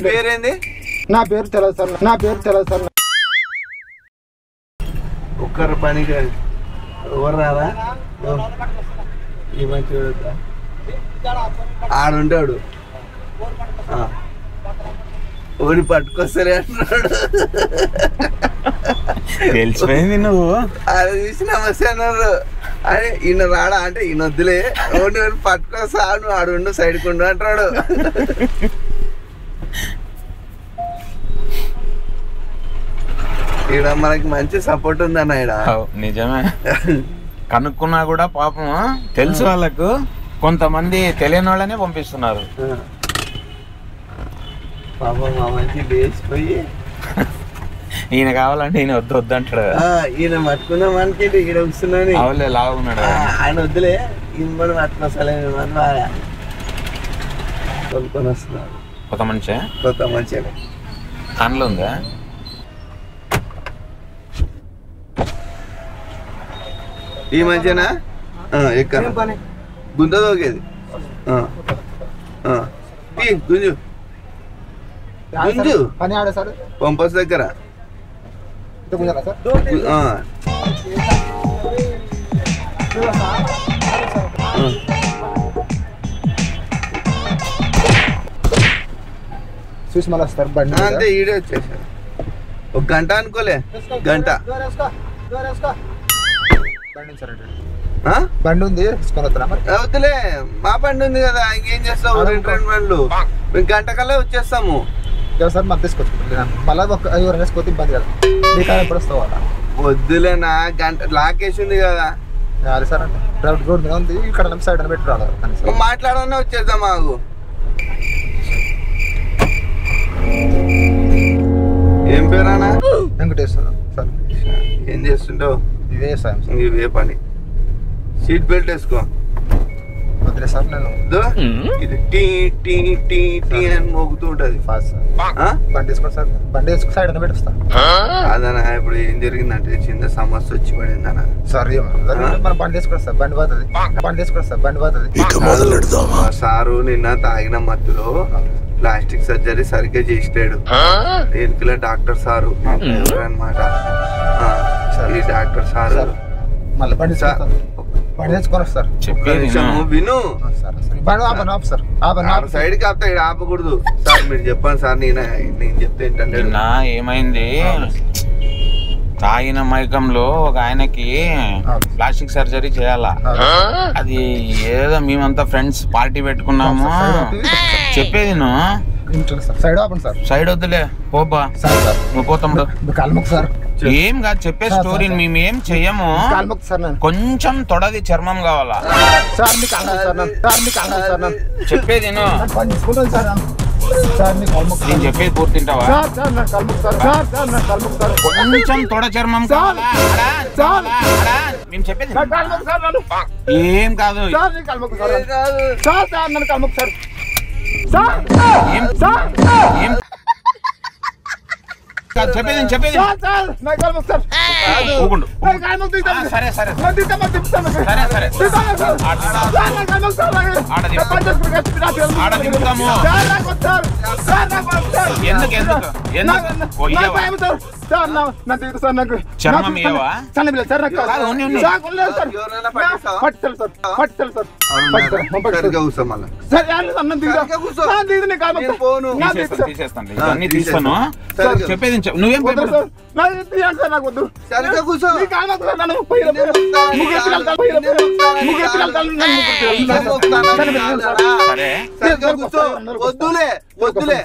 పేరేంది? నా పేరు తెలియదు సార్. ఒక్కరు పనికి ఎవరు రారా? ఈ మంచి ఆడుంటాడు, ఓడి పట్టుకొస్తారే అంటున్నాడు. తెలిసిపోయింది నువ్వు అది చూసి నమస్తే అన్నారు. అరే ఈయన రాడా అంటే ఈయన వద్దులే, ఓడి పట్టుకొస్తా నువ్వు ఆడుండు సైడ్కుండు అంటాడు. ఈడ మనకి మంచి సపోర్ట్ ఉందన్న. ఈడ నిజమే, కనుక్కున్నా కూడా పాపం తెలుసు వాళ్ళకు, కొంతమంది తెలియని వాళ్ళనే పంపిస్తున్నారు. పాపం మా మంచి లేచిపోయి ఈయన కావాలంటే ఈయన వద్దు అంటాడు. ఈయన పట్టుకుందాం అనుకుంటే ఈడ వస్తున్నాను. అవులే లాగున్నాడు ఆయన వద్దులే, ఈయన మనం పట్టుకొస్తలేము అని తోలుకొని వస్తున్నారు. కొత్త మంచి కళ్ళు ఉందా? ఈ మధ్యన ఎక్కడ గుంత దోకేది గుంజు గుంజు పంపస్ దగ్గర చూసి మళ్ళీ వస్తారు బండి. అంతే ఈడే వచ్చేసారు. ఒక గంట అనుకోలే, గంట బండి ఉంది వద్దులే. మా బండి ఉంది కదా, ఇంకేం చేస్తావు? రెండు బండ్లు మేము గంట కల్లా వచ్చేస్తాము సార్. మాకు తీసుకొచ్చుకుంటాం మళ్ళీ ఒక వేసుకొచ్చి ఇబ్బంది కదా. నీకు ఎప్పుడు వస్తావు? వద్దులేనా, గంట లాకేసి ఉంది కదా సార్. అంటే రోడ్ మీద ఉంది, ఇక్కడ సైడ్ అని పెట్టి రావాలి. మాట్లాడన్నా వచ్చేద్దాం. మాకు ఏం పేరానా? వెంకటేశ్వర సార్. ఏం చేస్తుంటావు? ఇవే పని. సీట్ బెల్ట్ వేసుకో. వదిలే సార్, నేను ఇది టీ టీ టీ టీ అని మోగుతూ ఉంటది. బండి వేసుకోండి సార్. బండి వేసుకు సైడ్ అని పెట్టిస్తా. అదనా ఇప్పుడు ఏం జరిగిందంటే చిన్న సమస్య వచ్చి పడిందనా. సారీ మనం బండి వేసుకోండి సార్. బండి పోతుంది. సారు నిన్న తాగిన మత్తులో ప్లాస్టిక్ సర్జరీ సరిగ్గా చేసినాడు. ఎన్నికల డాక్టర్ సారు అనమాట. ఈ డాక్టర్ సారు మళ్ళీ బండి తెచ్చుకొని వస్తారు. విను, సైడ్ కి ఆపుతా, ఇక్కడ ఆపకూడదు సార్. మీరు చెప్పండి సార్. నేను చెప్తే ఏంటంటే ఏమైంది, తాగిన మైకంలో ఒక ఆయనకి ప్లాస్టిక్ సర్జరీ చేయాలా. అది ఏదో మేమంతా ఫ్రెండ్స్ పార్టీ పెట్టుకున్నాము. చెప్పేది సైడ్ వద్దులే, పోబా నువ్వు పోతాడు. ఏం కాదు, చెప్పే స్టోరీ మేమేం చెయ్యము. కొంచెం తొడది చర్మం కావాలా. చెప్పేది నేను చెప్పేది పూర్తింటావా? కొంచెం తొడ చర్మం కావాలా. మేము చెప్పేది ఏం కాదు. చెప్పేది సరే సరే చర్మం తీస్తాను. చెప్పేది నువ్వేం వద్దులే వద్దులే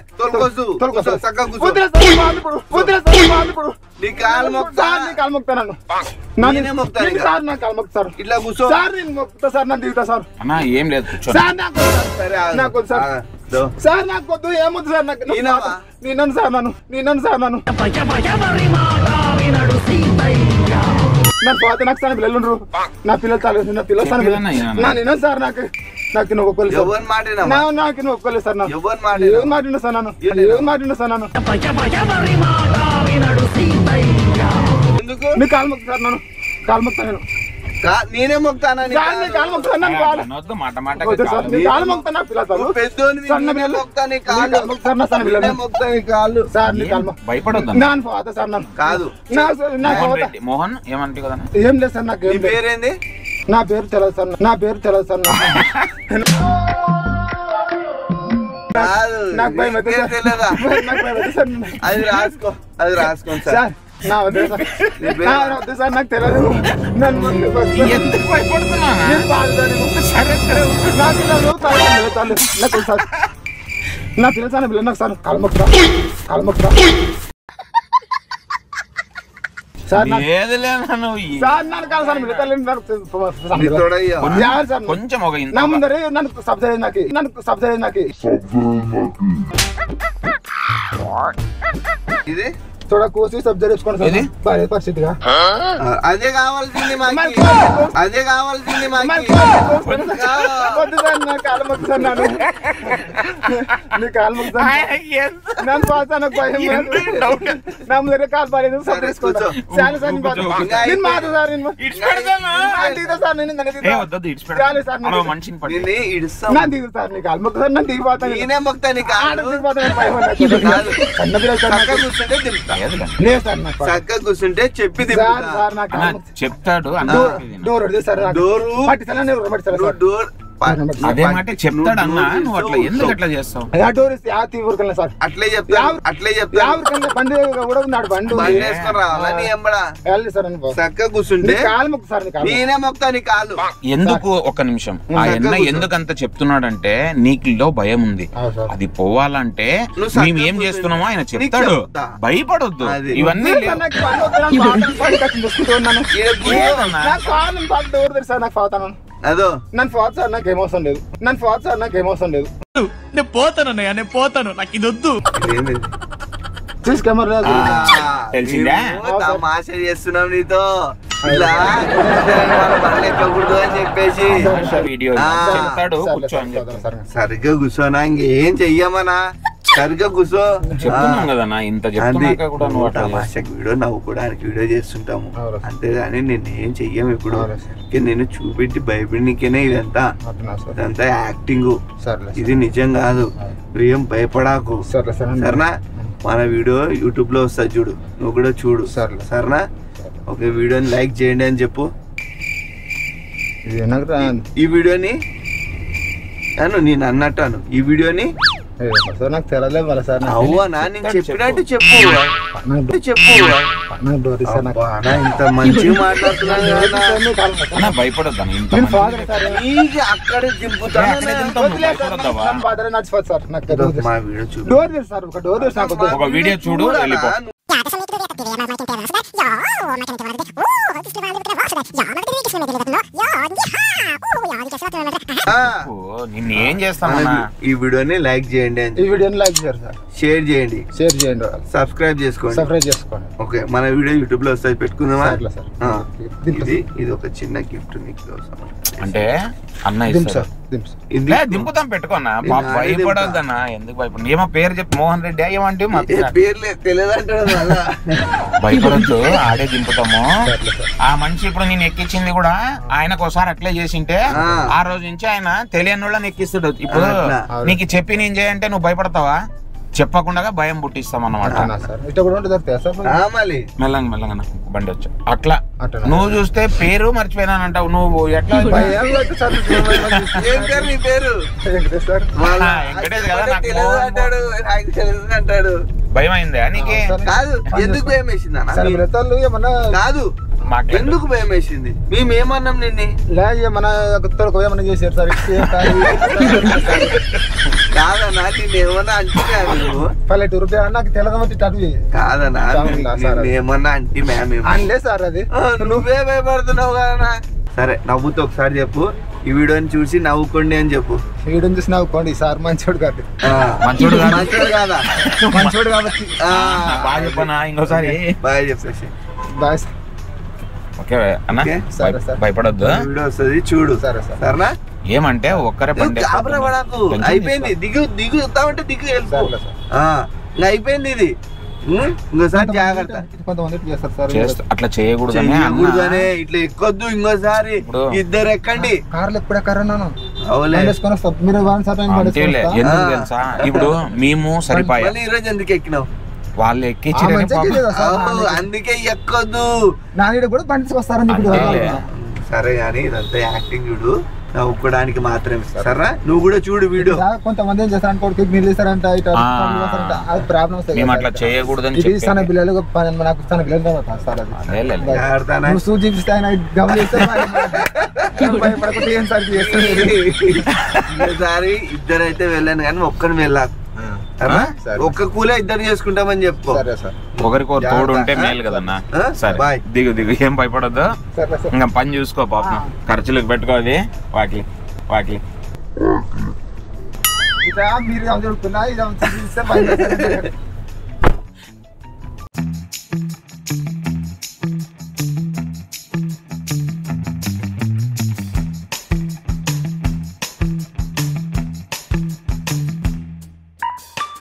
ఇట్లా కూర్చో సార్. ఏం లేదు సార్. నాకు వద్దు, ఏమొద్దు సార్. నాకు నేనను సార్. నన్ను పోతే నాకు సార్ పిల్లలు, నా పిల్లలు నేను సార్. నాకు నువ్వు ఒక్కలేదు సార్. ఏం మాట్లాడినా సార్. నీ కాలు మొక్కు సార్. కాలు మొక్తా నేను. నేనే మొక్తానా మాట మాట భయపడొద్దు కాదు. మోహన్ ఏమంటే కదా ఏం లేదు సార్. నాకు పేరేంది? నా పేరు తెలియదు సార్. నా పేరు తెలియదు సార్. నాకు భయం అయితే అది రాసుకో, అది రాసుకోండి సార్. నా వద్దు సార్, నాకు తెలియదు. ఎందుకు భయపడుతున్నా నా పిల్లసాన పిల్ల నాకు సార్ కాలమొక్తా కొంచెం నా ముందరే నన్ను సబ్సిడీ నాకు ఇది थोड़ा कोशिश सब जरूर పరిస్థితిగా అదే కావాల్సింది మాకి, అదే కావాల్సింది మాకి. చక్కగా కూర్చుంటే చెప్పి చెప్తాడు. డోర్ అదే మాట చెప్తాడు అన్న. నువ్వు అట్లా ఎందుకు అట్లా చేస్తావు? అట్లే చెప్తా చక్కగా కూర్చుంటే నేనే మొక్తా నీ కాళ్ళు. ఎందుకు ఒక్క నిమిషం, ఆ ఎన్న ఎందుకంత చెప్తున్నాడంటే నీకులో భయం ఉంది. అది పోవాలంటే మేము ఏం చేస్తున్నామో ఆయన చెప్తాడు. భయపడొద్దు. ఇవన్నీ అదో నన్ను ఫాదర్ సార్ నాకు ఏమవసరం లేదు. నేను పోతాను నాకు ఇది వద్దు. కెమెరా తమాష చేస్తున్నాం నీతో ఇలా ఎక్కకూడదు అని చెప్పేసి. సరిగ్గా కూర్చోనా, ఇంకేం చెయ్యమనా, సరిగ్గా కూర్చో. చెప్తున్నాం కదన్నా, ఇంత తమాషకు వీడియో నవ్వుకోవడానికి వీడియో చేస్తుంటాము అంతేగాని నేనేం చెయ్యం. ఇప్పుడు నేను చూపెట్టి భయపడినికేనే ఇదంతా యాక్టింగ్, ఇది నిజం కాదు. ఏం భయపడాకు సరేనా? మన వీడియో యూట్యూబ్ లో వస్తా చూడు, నువ్వు కూడా చూడు సరేనా? ఒక వీడియోని లైక్ చేయండి అని చెప్పు. ఈ వీడియోని నేను అన్నట్టు ఈ వీడియోని నాకు తెలియలేదు మళ్ళీ సార్. అవునా, నేను చెప్పినట్టు చెప్పు. ఇంత మంచిగా మాట్లాడుతున్నా, భయపడద్దా? అక్కడే దింపుతాను. మా వీడియో చూడు, ఒక వీడియో చూడు. నిన్నేం చేస్తాను. ఈ వీడియోని లైక్ చేయండి, షేర్ చేయండి, సబ్స్క్రైబ్ చేసుకోండి. ఓకే, మన వీడియో యూట్యూబ్ లో వస్తాయి, పెట్టుకుందామా? ఇది ఒక చిన్న గిఫ్ట్ నీకు. అంటే అన్న దింపుతాం, పెట్టుకోన్నా. భయపడొద్దన్నా, ఎందుకు భయపడ? ఏమో పేరు చెప్పి మోహన్ రెడ్డి ఏమంటే పేర్లే తెలియదంటాడు. భయపడొద్దు, ఆడే దింపుతాము. ఆ మనిషి ఇప్పుడు నేను ఎక్కించింది కూడా ఆయనకు ఒకసారి అట్లే చేసింటే ఆ రోజు నుంచి ఆయన తెలియని వాళ్ళని ఎక్కిస్తాడు. ఇప్పుడు నీకు చెప్పి నేను చేయంటే నువ్వు భయపడతావా? చెప్పకుండా భయం పుట్టిస్తాం అన్నమాట. మెల్లంగా మెల్లంగా బండి వచ్చా అట్లా. నువ్వు చూస్తే పేరు మర్చిపోయినానంటావు. నువ్వు ఎట్లా అంటాడు? భయం అయిందా నీకు? కాదు, ఎందుకు భయం వేసింది కాదు, ఎందుకు భయం వేసింది? మేమేమన్నాం నిన్ను? మన ఏమన్నా చేశారు సార్? కాదన్నా, నేనేమన్నా అంటే పల్లెటూరు నాకు తెలదమట్టి అడివి కాదన్నా, ఏమన్నా అంటే అనలే సార్. అది నువ్వే భయపడుతున్నావు కదా. సరే, నవ్వుతూ ఒకసారి చెప్పు, ఈ వీడియోని చూసి నవ్వుకోండి అని చెప్పు. వీడియోని చూసి నవ్వుకోండి. సార్ మంచోడు కాదు, మంచోడు కాదా? మంచోడు కాబట్టి బాగా చెప్పనా? ఇంకోసారి బాగా చెప్పేసి బాయ్ సార్. ఓకే అన్న, భయపడొద్దు. వీడియో వస్తుంది చూడు సరేనా? ఏమంటే ఒక్కరే గాబరా పడకు, అయిపోయింది. దిగుతామంటే దిగు అయిపోయింది. ఇది ఇంకోసారి జాగ్రత్త. కొంతమంది చేస్తారు సార్. అట్లా చేయకూడదు ఇట్లా ఎక్కొద్దు. ఇంకోసారి ఇద్దరు ఎక్కండి. కార్లు ఎప్పుడు ఎక్కరన్నాను. ఎందుకు తెలుసా, ఇప్పుడు మేము సరిపోయా. ఈ రోజు ఎందుకు ఎక్కినావు? వాళ్ళు ఎక్కించి అందుకే ఎక్కొద్దు. నాని కూడా బండి వస్తారని. సరే కానీ ఇదంతా యాక్టింగ్ చూడు, నవ్వుకోవడానికి మాత్రమే. సరే నువ్వు కూడా చూడు వీడియో. కొంతమంది ఏం చేస్తారు అనుకోండి, మీరు చేస్తారంట అది ప్రాబ్లమ్ వస్తుంది. మేము అట్లా చేయకూడదని పిల్లలు నాకు చూపిస్తే ఆయన ఈసారి ఇద్దరైతే వెళ్ళాను కానీ ఒక్కని వెళ్ళాలి. ఒక్క కూలే ఇద్దరు చేసుకుంటామని చెప్పుకో. ఒకరికి తోడు ఉంటే మేలు కదన్నా. సరే దిగు దిగు, ఏం భయపడద్దు. ఇంకా పని చూసుకో పాపం, ఖర్చులకు పెట్టుకోవాలి వాటి. మీరు